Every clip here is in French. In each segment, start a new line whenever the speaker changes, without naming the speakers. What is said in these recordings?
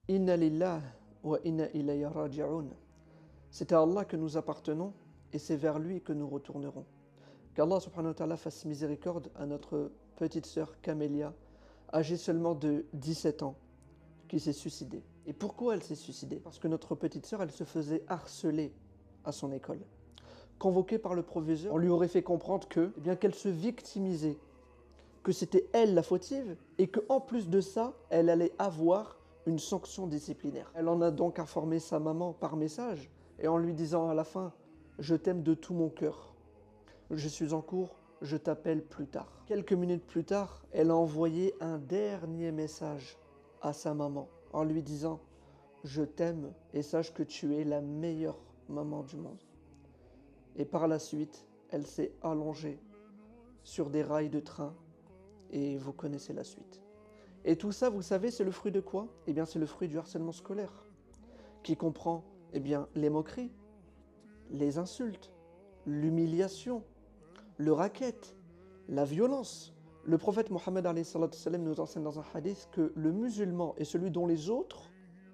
Inna lillah wa inna ilayhi raji'un. C'est à Allah que nous appartenons et c'est vers lui que nous retournerons. Qu'Allah subhanahu wa ta'ala fasse miséricorde à notre petite sœur Camélia, âgée seulement de 17 ans, qui s'est suicidée. Et pourquoi elle s'est suicidée? Parce que notre petite sœur, elle se faisait harceler à son école. Convoquée par le proviseur, on lui aurait fait comprendre que, eh bien, qu'elle se victimisait, que c'était elle la fautive et qu'en plus de ça, elle allait avoir une sanction disciplinaire. Elle en a donc informé sa maman par message et en lui disant à la fin « Je t'aime de tout mon cœur. Je suis en cours, je t'appelle plus tard. » Quelques minutes plus tard, elle a envoyé un dernier message à sa maman en lui disant « Je t'aime et sache que tu es la meilleure maman du monde. » Et par la suite, elle s'est allongée sur des rails de train et vous connaissez la suite. Et tout ça, vous savez, c'est le fruit de quoi? Eh bien, c'est le fruit du harcèlement scolaire, qui comprend, eh bien, les moqueries, les insultes, l'humiliation, le racket, la violence. Le prophète Mohammed nous enseigne dans un hadith que le musulman est celui dont les autres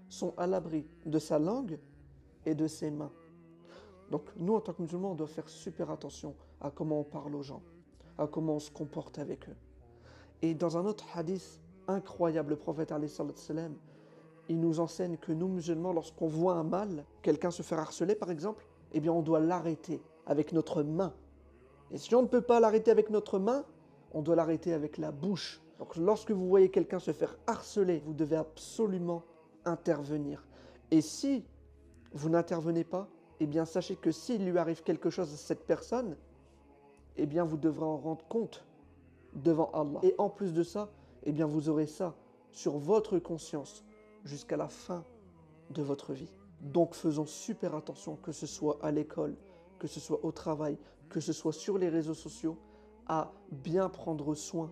sont à l'abri de sa langue et de ses mains. Donc nous, en tant que musulmans, on doit faire super attention à comment on parle aux gens, à comment on se comporte avec eux. Et dans un autre hadith incroyable, le prophète il nous enseigne que nous, musulmans, lorsqu'on voit un mal, quelqu'un se faire harceler par exemple, eh bien on doit l'arrêter avec notre main. Et si on ne peut pas l'arrêter avec notre main, on doit l'arrêter avec la bouche. Donc lorsque vous voyez quelqu'un se faire harceler, vous devez absolument intervenir. Et si vous n'intervenez pas, eh bien sachez que s'il lui arrive quelque chose à cette personne, eh bien vous devrez en rendre compte devant Allah. Et en plus de ça, eh bien vous aurez ça sur votre conscience jusqu'à la fin de votre vie. Donc faisons super attention, que ce soit à l'école, que ce soit au travail, que ce soit sur les réseaux sociaux, à bien prendre soin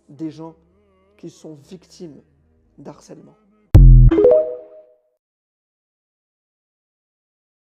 des gens qui sont victimes d'harcèlement.